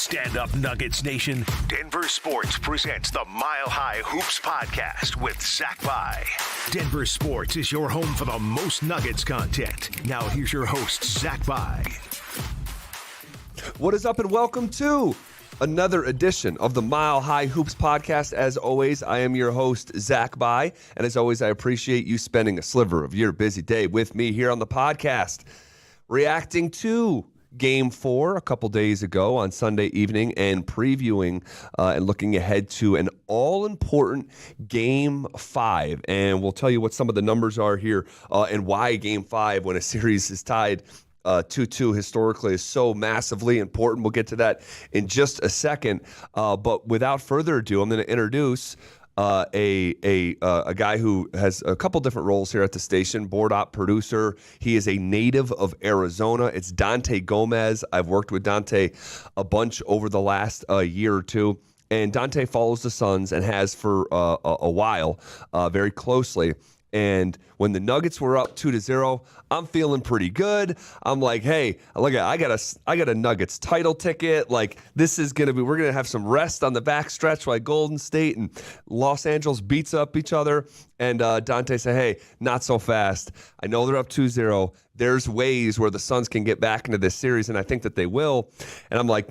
Stand up, Nuggets Nation. Denver Sports presents the Mile High Hoops podcast with Zach By. Denver Sports is your home for the most Nuggets content. Now here's your host, Zach By. What is up, and welcome to another edition of the Mile High Hoops podcast. As always, I am your host, Zach By, and as always, I appreciate you spending a sliver of your busy day with me here on the podcast, reacting to Game 4 a couple days ago on Sunday evening and previewing and looking ahead to an all-important Game 5. And we'll tell you what some of the numbers are here and why Game 5, when a series is tied 2-2 historically, is so massively important. We'll get to that in just a second. But without further ado, I'm going to introduce a guy who has a couple different roles here at the station, board op producer. He is a native of Arizona. It's Dante Gomez. I've worked with Dante a bunch over the last year or two. And Dante follows the Suns and has for a while very closely. And when the Nuggets were up 2-0, I'm feeling pretty good. I'm like, hey, look, I got a Nuggets title ticket. Like, this is gonna be, we're gonna have some rest on the backstretch while Golden State and Los Angeles beats up each other. And Dante said, hey, not so fast. I know they're up 2-0. There's ways where the Suns can get back into this series, and I think that they will. And I'm like,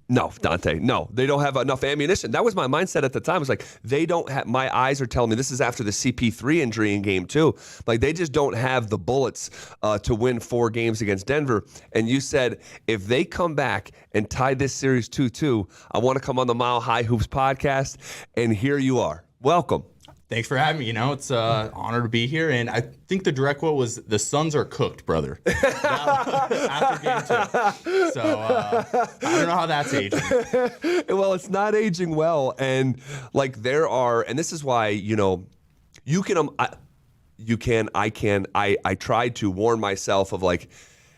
no, Dante, no, they don't have enough ammunition. That was my mindset at the time. It was like, they don't have, my eyes are telling me, this is after the CP3 injury in Game 2. Like, they just don't have the bullets to win 4 games against Denver. And you said, if they come back and tie this series 2-2, I want to come on the Mile High Hoops podcast. And here you are. Welcome. Thanks for having me. You know, it's an honor to be here. And I think the direct quote was, the Suns are cooked, brother. After Game 2. So I don't know how that's aging. Well, it's not aging well. And like, there are, and this is why, you know, I tried to warn myself of like,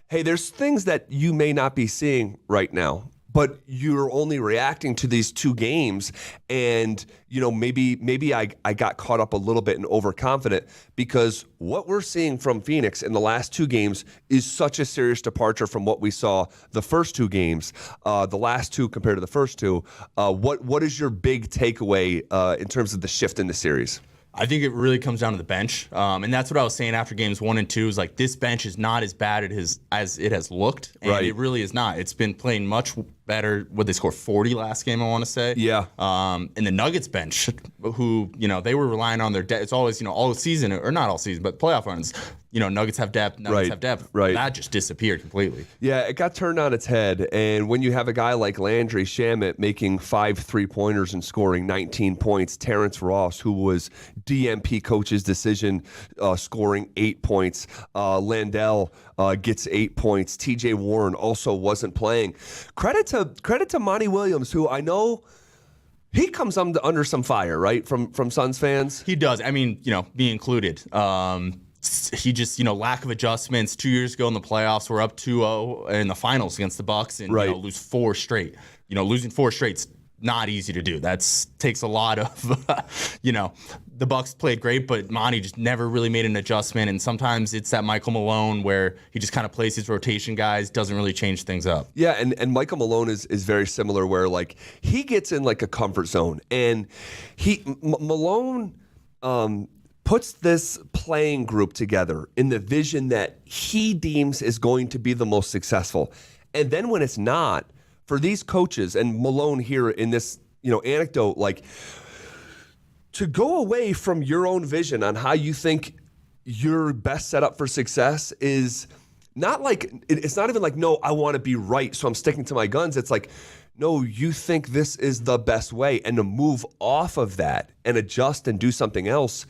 hey, there's things that you may not be seeing right now, but you're only reacting to these 2 games. And, you know, maybe I got caught up a little bit and overconfident, because what we're seeing from Phoenix in the last 2 games is such a serious departure from what we saw the first 2 games, the last 2 compared to the first 2. What is your big takeaway in terms of the shift in the series? I think it really comes down to the bench. And that's what I was saying after games 1 and 2 is like, this bench is not as bad as it has looked. And It really is not. It's been playing much better. What, they scored 40 last game, I want to say. Yeah. And the Nuggets bench, who, you know, they were relying on their depth. It's always, you know, all season, or not all season, but playoff runs. You know, Nuggets have depth, Nuggets have depth. Right. That just disappeared completely. Yeah, it got turned on its head. And when you have a guy like Landry Shamet making 5 3-pointers and scoring 19 points, Terrence Ross, who was DMP coach's decision, scoring 8 points, Landell gets 8 points, TJ Warren also wasn't playing. Credit to Monty Williams, who I know he comes under some fire, right, from Suns fans. He does. I mean, you know, me included. He just, you know, lack of adjustments. 2 years ago in the playoffs, we're up 2-0 in the finals against the Bucks, and you know, lose 4 straight. You know, losing 4 straight's not easy to do. Takes a lot of, you know, the Bucks played great, but Monty just never really made an adjustment. And sometimes it's that Michael Malone where he just kind of plays his rotation guys, doesn't really change things up. Yeah, and Michael Malone is very similar, where like he gets in like a comfort zone, and Malone puts this playing group together in the vision that he deems is going to be the most successful. And then when it's not, for these coaches, and Malone here in this, you know, anecdote, like, to go away from your own vision on how you think you're best set up for success is not like, it's not even like, no, I want to be right, so I'm sticking to my guns. It's like, no, you think this is the best way, and to move off of that and adjust and do something else,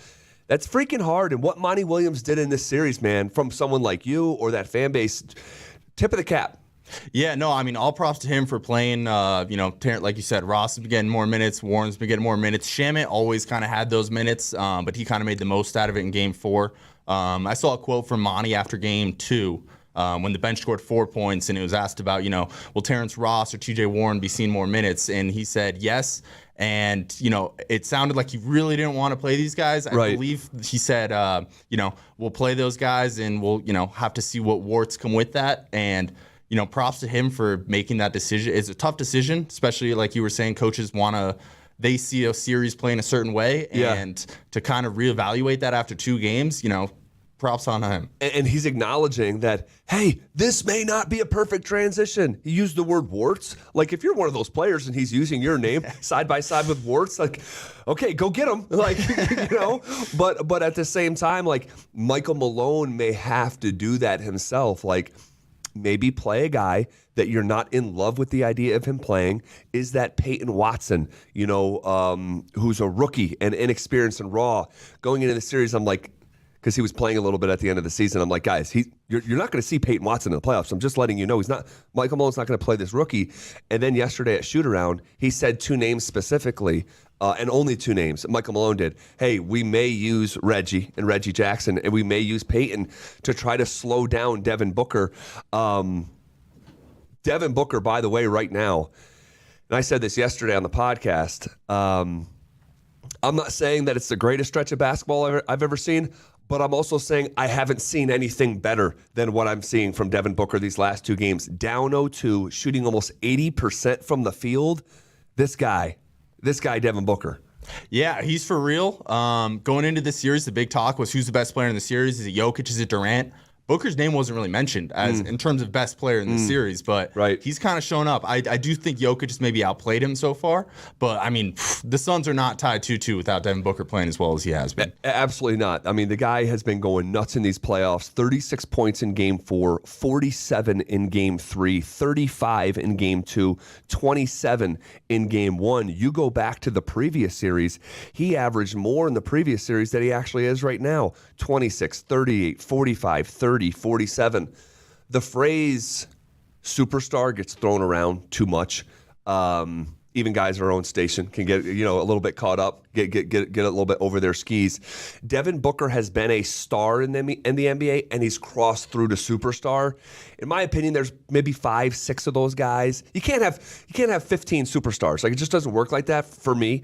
that's freaking hard. And what Monty Williams did in this series, man, from someone like you or that fan base, tip of the cap. Yeah, no, I mean, all props to him for playing, you know, like you said, Ross has been getting more minutes, Warren's been getting more minutes. Shamet always kind of had those minutes, but he kind of made the most out of it in Game 4. I saw a quote from Monty after Game 2 when the bench scored 4 points, and it was asked about, you know, will Terrence Ross or TJ Warren be seeing more minutes? And he said yes. And, you know, it sounded like he really didn't want to play these guys. I believe he said, you know, we'll play those guys, and we'll, you know, have to see what warts come with that. And, props to him for making that decision. It's a tough decision, especially like you were saying, coaches they see a series playing a certain way, and to kind of reevaluate that after 2 games, props on him. And he's acknowledging that, hey, this may not be a perfect transition. He used the word warts. Like, if you're one of those players and he's using your name side by side with warts, like, okay, go get him. Like, But at the same time, like, Michael Malone may have to do that himself. Like, maybe play a guy that you're not in love with the idea of him playing. Is that Peyton Watson, who's a rookie and inexperienced and raw? Going into the series, I'm like, because he was playing a little bit at the end of the season, I'm like, guys, you're not going to see Peyton Watson in the playoffs. I'm just letting you know Michael Malone's not going to play this rookie. And then yesterday at shoot-around, he said 2 names specifically, and only 2 names. Michael Malone did. Hey, we may use Reggie and Reggie Jackson, and we may use Peyton to try to slow down Devin Booker. Devin Booker, by the way, right now, and I said this yesterday on the podcast, I'm not saying that it's the greatest stretch of basketball I've ever seen, but I'm also saying I haven't seen anything better than what I'm seeing from Devin Booker these last 2 games. Down 0-2, shooting almost 80% from the field. This guy, Devin Booker. Yeah, he's for real. Going into this series, the big talk was who's the best player in the series. Is it Jokic? Is it Durant? Booker's name wasn't really mentioned as in terms of best player in the series, but he's kind of shown up. I do think Jokic has maybe outplayed him so far, but I mean, the Suns are not tied 2-2 without Devin Booker playing as well as he has been. Absolutely not. I mean, the guy has been going nuts in these playoffs. 36 points in Game 4, 47 in Game 3, 35 in Game 2, 27 in Game 1. You go back to the previous series, he averaged more in the previous series than he actually is right now. 26, 38, 45, 30. 47. The phrase superstar gets thrown around too much. Even guys at our own station can get a little bit caught up, get a little bit over their skis. Devin Booker has been a star in the NBA, and he's crossed through to superstar. In my opinion, there's maybe 5, 6 of those guys. You can't have 15 superstars. Like, it just doesn't work like that for me.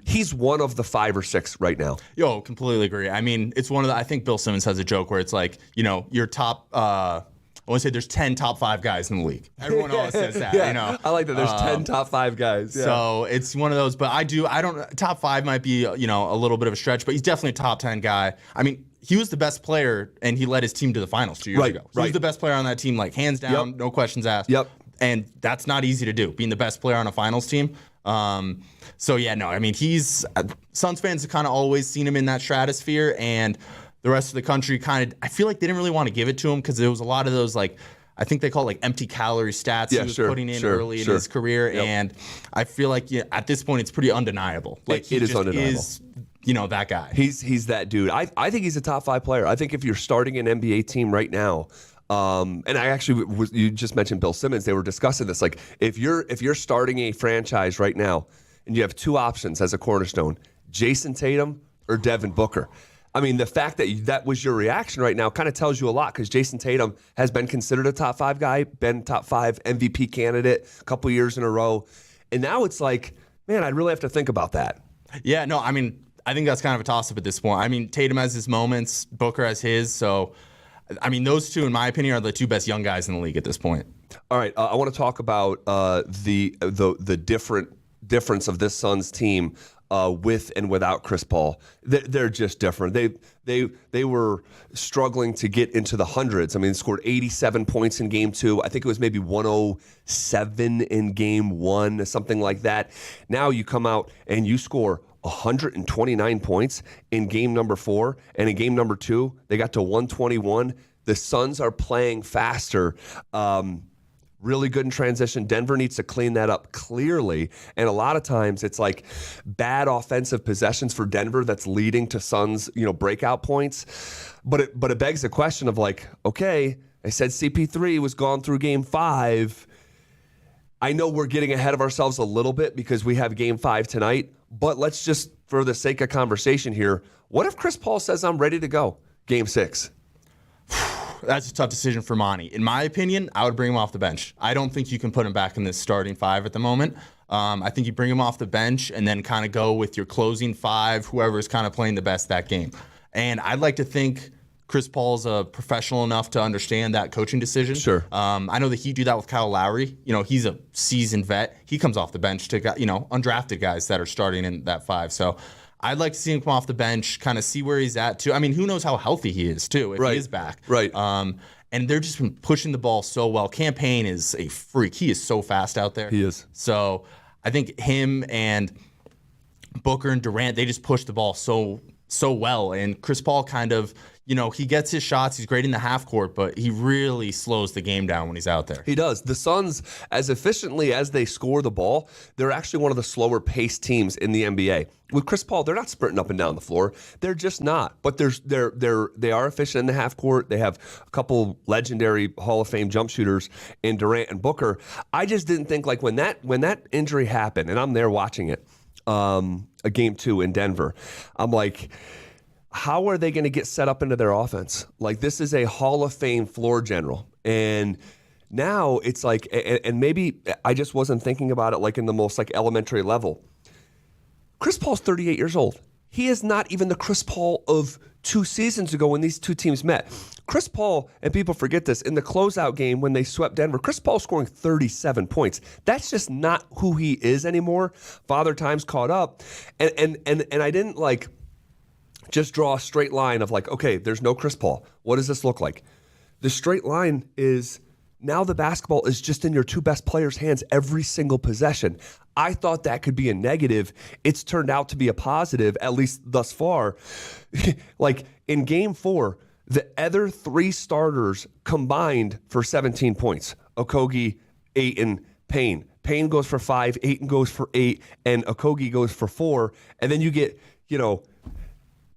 He's one of the 5 or 6 right now. Yo, completely agree. I mean, it's one of the. I think Bill Simmons has a joke where it's like, your top. I want to say there's 10 top 5 guys in the league. Everyone always says that. I like that. There's 10 top 5 guys. Yeah. So it's one of those. But top 5 might be a little bit of a stretch, but he's definitely a top 10 guy. I mean, he was the best player, and he led his team to the finals 2 years ago. So he was the best player on that team, like hands down, no questions asked. Yep. And that's not easy to do, being the best player on a finals team. I mean, Suns fans have kind of always seen him in that stratosphere, and the rest of the country I feel like they didn't really want to give it to him because there was a lot of those, like, I think they call it like empty calorie stats he was putting in early in his career. Yep. And I feel like at this point it's pretty undeniable. Like, it is undeniable. Is, that guy. He's that dude. I think he's a top 5 player. I think if you're starting an NBA team right now, and you just mentioned Bill Simmons, they were discussing this. Like, if you're starting a franchise right now and you have 2 options as a cornerstone, Jason Tatum or Devin Booker. I mean, the fact that was your reaction right now kind of tells you a lot, because Jason Tatum has been considered a top 5 guy, been top 5 MVP candidate a couple years in a row. And now it's like, man, I'd really have to think about that. Yeah, no, I mean, I think that's kind of a toss-up at this point. I mean, Tatum has his moments, Booker has his. So, I mean, those 2, in my opinion, are the 2 best young guys in the league at this point. All right, I want to talk about the difference of this Suns team with and without Chris Paul. They're just different. They were struggling to get into the hundreds. I mean, they scored 87 points in Game 2. I think it was maybe 107 in Game 1, something like that. Now you come out and you score 129 points in Game number 4, and in Game number 2, they got to 121. The Suns are playing faster. Really good in transition. Denver needs to clean that up clearly. And a lot of times it's like bad offensive possessions for Denver that's leading to Suns, breakout points. But it begs the question of, like, okay, I said CP3 was gone through Game 5. I know we're getting ahead of ourselves a little bit because we have Game 5 tonight, but let's just, for the sake of conversation here, what if Chris Paul says I'm ready to go Game 6? That's a tough decision for Monty. In my opinion, I would bring him off the bench. I don't think you can put him back in this starting 5 at the moment. I think you bring him off the bench and then kind of go with your closing 5, whoever is kind of playing the best that game. And I'd like to think Chris Paul's professional enough to understand that coaching decision. Sure. I know the Heat do that with Kyle Lowry. He's a seasoned vet. He comes off the bench to undrafted guys that are starting in that 5. So I'd like to see him come off the bench, kind of see where he's at too. I mean, who knows how healthy he is too if he is back. Right. And they're just been pushing the ball so well. Campaign is a freak. He is so fast out there. He is. So I think him and Booker and Durant, they just push the ball so well. And Chris Paul kind of, he gets his shots. He's great in the half court, but he really slows the game down when he's out there. He does. The Suns, as efficiently as they score the ball, they're actually one of the slower paced teams in the NBA. With Chris Paul, they're not sprinting up and down the floor. They're just not. But they are efficient in the half court. They have a couple legendary Hall of Fame jump shooters in Durant and Booker. I just didn't think when that injury happened, and I'm there watching it, a game 2 in Denver, I'm like, how are they going to get set up into their offense? Like, this is a Hall of Fame floor general. And now it's like, and maybe I just wasn't thinking about it in the most elementary level. Chris Paul's 38 years old. He is not even the Chris Paul of 2 seasons ago when these two teams met. Chris Paul, and people forget this, in the closeout game when they swept Denver, Chris Paul scoring 37 points. That's just not who he is anymore. Father Time's caught up. And I didn't just draw a straight line of okay, there's no Chris Paul. What does this look like? The straight line is now the basketball is just in your 2 best players' hands every single possession. I thought that could be a negative. It's turned out to be a positive, at least thus far. In game 4, the other 3 starters combined for 17 points. Okogie, Ayton, Payne. Payne goes for 5, Ayton goes for 8, and Okogie goes for 4. And then you get,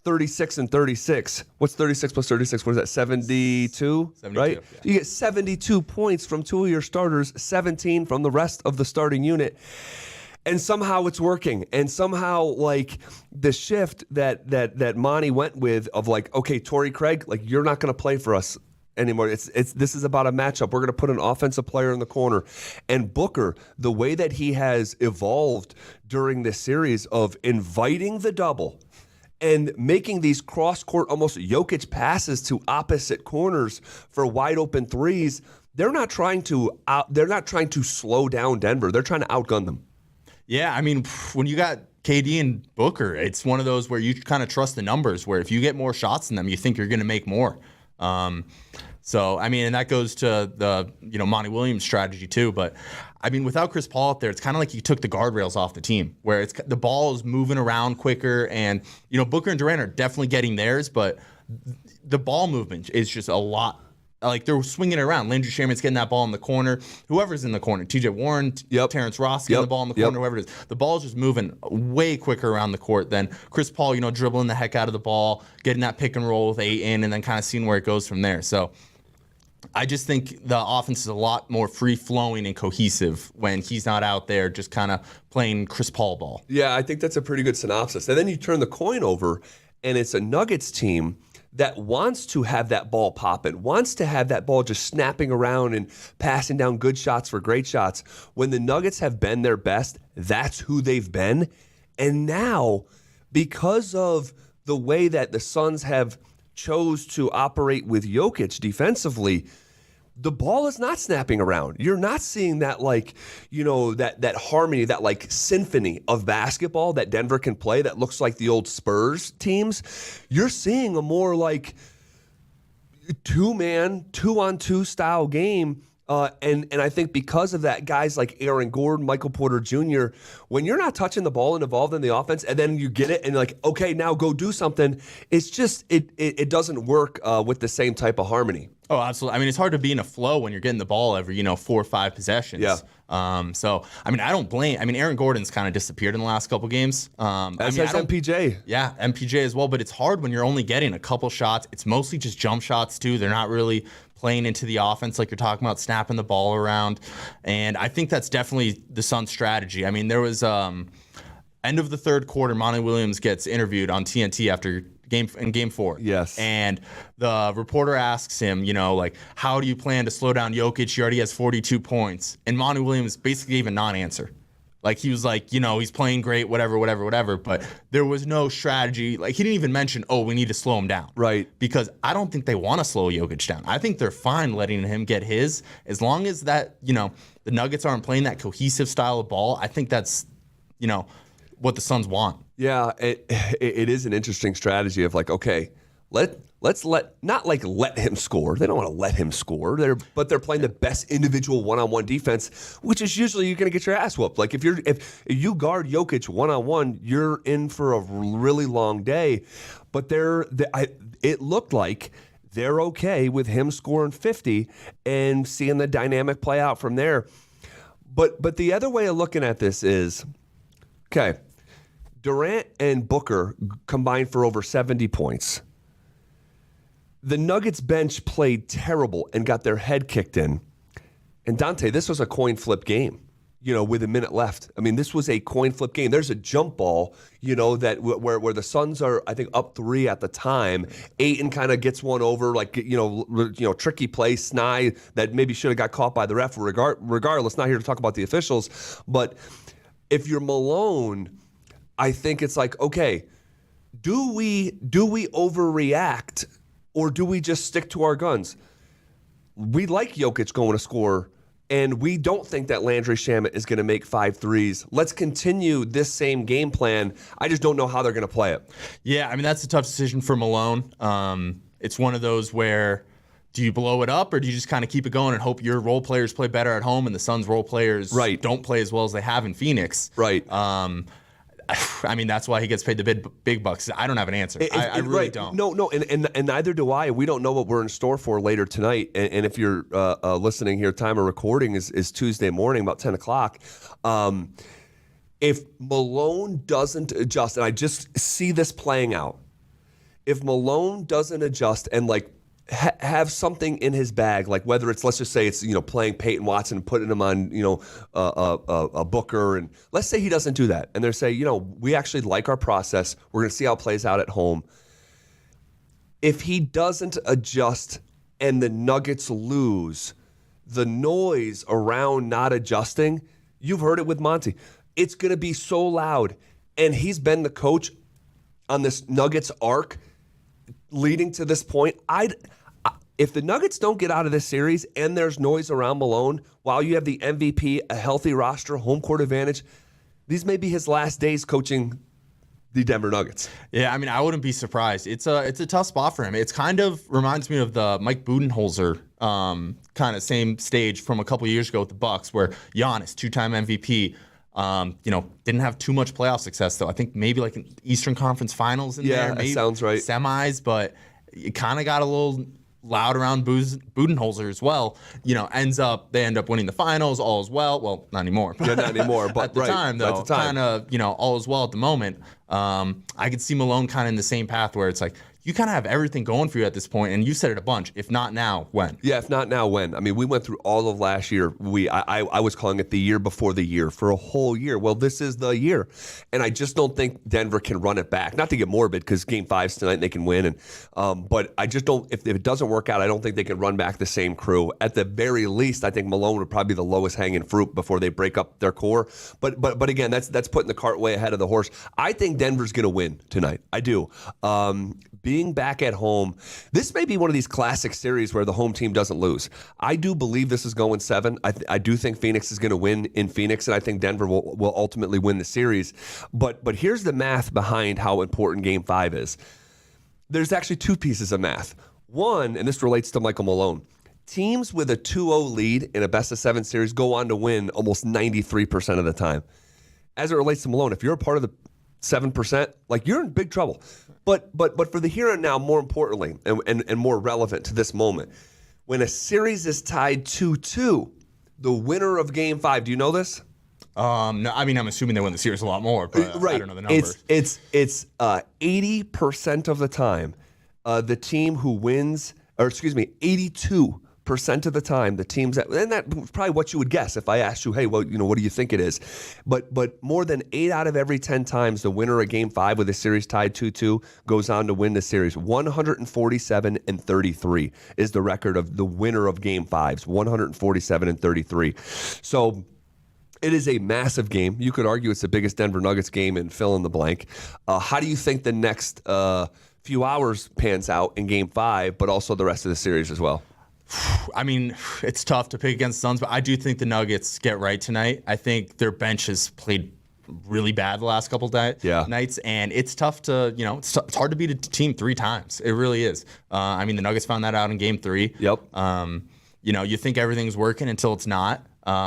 36 and 36. What's 36 plus 36? What is that, 72? 72, right? yeah. You get 72 points from 2 of your starters, 17 from the rest of the starting unit. And somehow it's working. And somehow, the shift that Monty went with of okay, Torrey Craig, you're not going to play for us anymore. This is about a matchup. We're going to put an offensive player in the corner. And Booker, the way that he has evolved during this series of inviting the double and making these cross-court, almost Jokic passes to opposite corners for wide-open threes, they're not trying to slow down Denver. They're trying to outgun them. Yeah, I mean, when you got KD and Booker, it's one of those where you kind of trust the numbers, where if you get more shots than them, you think you're going to make more. So, I mean, and that goes to the, Monty Williams strategy too. But, I mean, without Chris Paul out there, it's kind of like you took the guardrails off the team, where the ball is moving around quicker. And, Booker and Durant are definitely getting theirs, but the ball movement is just a lot. They're swinging it around. Landry Shaman's getting that ball in the corner. Whoever's in the corner, TJ Warren, Terrence Ross getting the ball in the corner, whoever it is. The ball is just moving way quicker around the court than Chris Paul, dribbling the heck out of the ball, getting that pick and roll with 8 in, and then kind of seeing where it goes from there. So I just think the offense is a lot more free-flowing and cohesive when he's not out there just kind of playing Chris Paul ball. Yeah, I think that's a pretty good synopsis. And then you turn the coin over, and it's a Nuggets team that wants to have that ball popping, wants to have that ball just snapping around and passing down good shots for great shots. When the Nuggets have been their best, that's who they've been. And now, because of the way that the Suns have chose to operate with Jokic defensively, the ball is not snapping around. You're not seeing that that harmony, that symphony of basketball that Denver can play that looks like the old Spurs teams. You're seeing a more 2-man, 2-on-2 style game. And I think because of that, guys like Aaron Gordon, Michael Porter Jr., when you're not touching the ball and involved in the offense, and then you get it and okay, now go do something, it's just, it doesn't work with the same type of harmony. Oh, absolutely. I mean, it's hard to be in a flow when you're getting the ball every, 4 or 5 possessions. Yeah. So, I mean, I don't blame. I mean, Aaron Gordon's kind of disappeared in the last couple games. As has MPJ. Yeah, MPJ as well. But it's hard when you're only getting a couple shots. It's mostly just jump shots, too. They're not really playing into the offense like you're talking about, snapping the ball around. And I think that's definitely the Suns' strategy. I mean, there was end of the third quarter, Monty Williams gets interviewed on TNT after game 4. Yes. And the reporter asks him, how do you plan to slow down Jokic? He already has 42 points. And Monty Williams basically gave a non-answer. Like, he was like, he's playing great, whatever. But there was no strategy. Like, he didn't even mention, we need to slow him down. Right. Because I don't think they want to slow Jokic down. I think they're fine letting him get his. As long as that, the Nuggets aren't playing that cohesive style of ball, I think that's, what the Suns want. Yeah, it is an interesting strategy of like, okay, let's not let him score. They don't want to let him score. But they're playing the best individual one-on-one defense, which is usually you're going to get your ass whooped. Like if you guard Jokic one-on-one, you're in for a really long day. But it looked like they're okay with him scoring 50 and seeing the dynamic play out from there. But the other way of looking at this is, okay, Durant and Booker combined for over 70 points. The Nuggets bench played terrible and got their head kicked in. And Dante, this was a coin flip game, with a minute left. I mean, this was a coin flip game. There's a jump ball, that where the Suns are, I think, up 3 at the time. Ayton kind of gets one over, like, tricky play, Snye that maybe should have got caught by the ref. Regardless, not here to talk about the officials. But if you're Malone, I think it's like, okay, do we overreact? Or do we just stick to our guns? We like Jokic going to score, and we don't think that Landry Shamet is going to make 5 threes. Let's continue this same game plan. I just don't know how they're going to play it. Yeah, I mean, that's a tough decision for Malone. It's one of those where do you blow it up or do you just kind of keep it going and hope your role players play better at home and the Suns' role players don't play as well as they have in Phoenix? Right. I mean, that's why he gets paid the big bucks. I don't have an answer. I really don't. No, and neither do I. We don't know what we're in store for later tonight. And if you're listening here, time of recording is Tuesday morning, about 10 o'clock. If Malone doesn't adjust, and I just see this playing out, if Malone doesn't adjust and have something in his bag, like whether it's, let's just say it's, playing Peyton Watson and putting him on, a Booker, and let's say he doesn't do that. And they're saying, we actually like our process. We're going to see how it plays out at home. If he doesn't adjust and the Nuggets lose, the noise around not adjusting, you've heard it with Monty. It's going to be so loud. And he's been the coach on this Nuggets arc leading to this point. If the Nuggets don't get out of this series and there's noise around Malone while you have the MVP, a healthy roster, home court advantage, these may be his last days coaching the Denver Nuggets. Yeah, I mean, I wouldn't be surprised. It's a tough spot for him. It's kind of reminds me of the Mike Budenholzer kind of same stage from a couple years ago with the Bucks, where Giannis, 2-time MVP, didn't have too much playoff success though. I think maybe like an Eastern Conference Finals in there. Maybe that sounds right. Semis, but it kind of got a little loud around Budenholzer as well. They end up winning the finals, all is well. Well, not anymore. Not anymore, but at the time though, kind of, all is well at the moment. I could see Malone kind of in the same path where it's like, you kind of have everything going for you at this point, and you said it a bunch. If not now, when? Yeah, if not now, when? I mean, we went through all of last year. I was calling it the year before the year for a whole year. Well, this is the year, and I just don't think Denver can run it back. Not to get morbid, because Game 5's tonight and they can win, but I just don't. If it doesn't work out, I don't think they can run back the same crew. At the very least, I think Malone would probably be the lowest hanging fruit before they break up their core. But again, that's putting the cart way ahead of the horse. I think Denver's going to win tonight. I do. Being back at home, this may be one of these classic series where the home team doesn't lose. I do believe this is going 7. I do think Phoenix is going to win in Phoenix, and I think Denver will ultimately win the series. But here's the math behind how important Game 5 is. There's actually 2 pieces of math. One, and this relates to Michael Malone, teams with a 2-0 lead in a best-of-7 series go on to win almost 93% of the time. As it relates to Malone, if you're a part of the 7%, you're in big trouble. But for the here and now, more importantly, and more relevant to this moment, when a series is tied 2-2, the winner of Game 5, do you know this? No, I mean, I'm assuming they win the series a lot more, but right. I don't know the numbers. It's 80% of the time, the team who wins, 82% of the time, the teams and that's probably what you would guess if I asked you, hey, well, what do you think it is? But more than 8 out of every 10 times, the winner of Game 5 with a series tied 2-2 goes on to win the series. 147-33 is the record of the winner of Game 5s. 147-33. So It is a massive game. You could argue it's the biggest Denver Nuggets game in fill in the blank. How do you think the next few hours pans out in Game 5, but also the rest of the series as well? I mean, it's tough to pick against the Suns, but I do think the Nuggets get right tonight. I think their bench has played really bad the last couple nights, and it's tough to, it's hard to beat a team 3 times. It really is. I mean, the Nuggets found that out in Game 3. Yep. You think everything's working until it's not.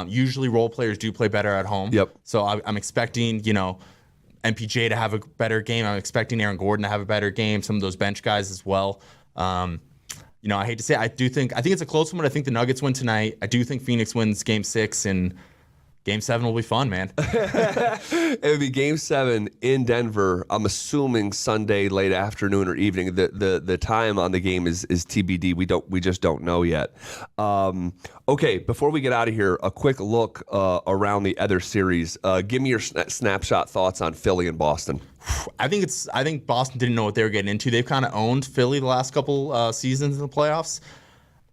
Usually role players do play better at home. Yep. So I'm expecting, MPJ to have a better game. I'm expecting Aaron Gordon to have a better game. Some of those bench guys as well. I hate to say it, I think it's a close one, but I think the Nuggets win tonight. I do think Phoenix wins Game 6, and Game 7 will be fun, man. It would be Game 7 in Denver. I'm assuming Sunday late afternoon or evening. The time on the game is TBD. We just don't know yet. Okay, before we get out of here, a quick look around the other series. Give me your snapshot thoughts on Philly and Boston. I think Boston didn't know what they were getting into. They've kind of owned Philly the last couple seasons in the playoffs.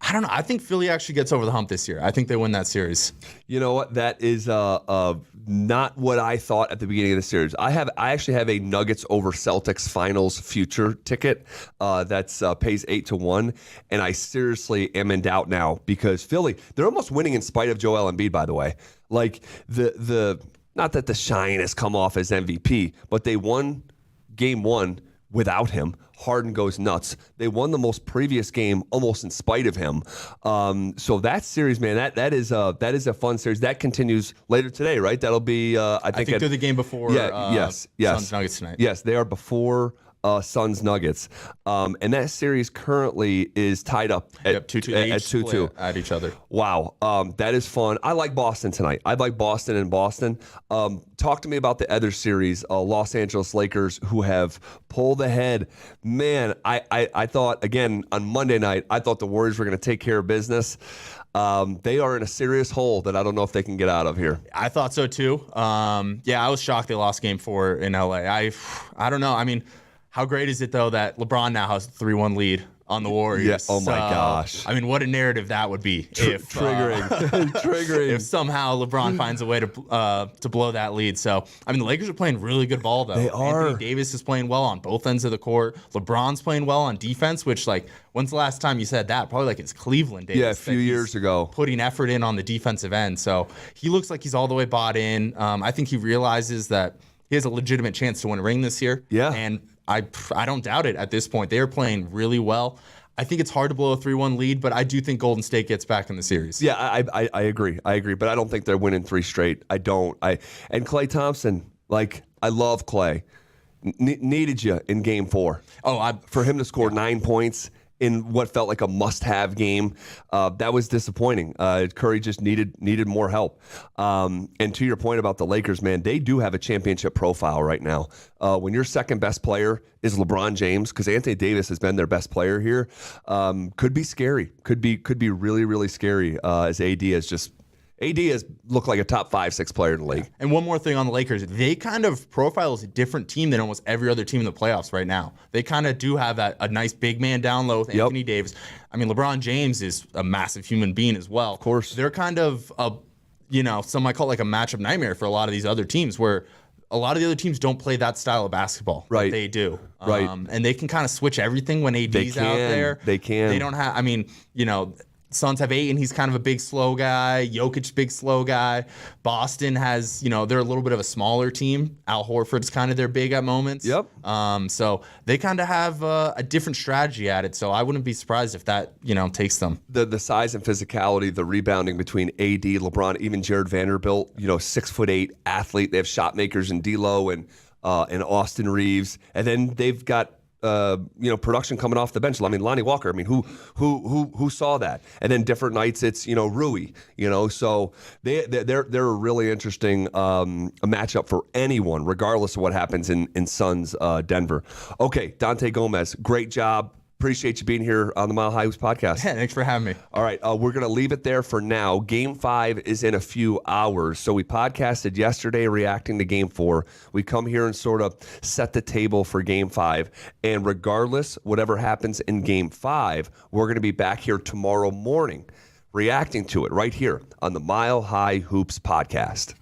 I don't know. I think Philly actually gets over the hump this year. I think they win that series. You know what? That is not what I thought at the beginning of the series. I actually have a Nuggets over Celtics finals future ticket that's pays 8-1, and I seriously am in doubt now because Philly, they're almost winning in spite of Joel Embiid, by the way. Like the not that the shine has come off as MVP, but they won Game 1 without him. Harden goes nuts. They won the most previous game almost in spite of him. So that series, man, that is a fun series. That continues later today, right? That'll be I think they're the game before. Yes. Suns Nuggets tonight. Yes, they are before Suns Nuggets, and that series currently is tied up at 2-2 at each other. Wow, that is fun. I like Boston tonight. I like Boston and Boston. Talk to me about the other series, Los Angeles Lakers, who have pulled ahead. Man, I thought again on Monday night, I thought the Warriors were going to take care of business. They are in a serious hole that I don't know if they can get out of here. I thought so too. I was shocked they lost Game 4 in LA. I don't know. I mean, how great is it, though, that LeBron now has a 3-1 lead on the Warriors? Yes. Oh, my gosh. I mean, what a narrative that would be if triggering. If somehow LeBron finds a way to blow that lead. So, I mean, the Lakers are playing really good ball, though. They are. Anthony Davis is playing well on both ends of the court. LeBron's playing well on defense, which, when's the last time you said that? Probably it's Cleveland days. Yeah, a few years ago. Putting effort in on the defensive end. So, he looks like he's all the way bought in. I think he realizes that he has a legitimate chance to win a ring this year. Yeah. And I don't doubt it at this point. They are playing really well. I think it's hard to blow a 3-1 lead, but I do think Golden State gets back in the series. Yeah, I agree. But I don't think they're winning 3 straight. I don't. And Klay Thompson, I love Klay. Needed you in Game 4. For him to score 9 points in what felt like a must-have game, that was disappointing. Curry just needed more help. And to your point about the Lakers, man, they do have a championship profile right now. When your second best player is LeBron James, because Anthony Davis has been their best player here, could be scary. Could be really, really scary as AD has looked like a top 5-6 player in the league. And one more thing on the Lakers. They kind of profile as a different team than almost every other team in the playoffs right now. They kind of do have a nice big man down low with Anthony Davis. I mean, LeBron James is a massive human being as well. Of course. They're kind of, some might call it a matchup nightmare for a lot of these other teams where a lot of the other teams don't play that style of basketball. Right. They do. Right. And they can kind of switch everything when AD's out there. They can. They don't have, Suns have Ayton. He's kind of a big, slow guy. Jokic, big, slow guy. Boston has, they're a little bit of a smaller team. Al Horford's kind of their big at moments. Yep. So they kind of have a different strategy at it. So I wouldn't be surprised if that, takes them. The size and physicality, the rebounding between AD, LeBron, even Jared Vanderbilt, 6'8" athlete. They have shot makers in D'Lo and Austin Reeves, and then they've got production coming off the bench. I mean, Lonnie Walker. I mean, who saw that? And then different nights it's Rui. So they're a really interesting a matchup for anyone, regardless of what happens in Suns Denver. Okay, Dante Gomez, great job. Appreciate you being here on the Mile High Hoops podcast. Yeah, thanks for having me. All right, we're going to leave it there for now. Game 5 is in a few hours. So we podcasted yesterday reacting to Game 4. We come here and sort of set the table for Game 5. And regardless, whatever happens in Game 5, we're going to be back here tomorrow morning reacting to it right here on the Mile High Hoops podcast.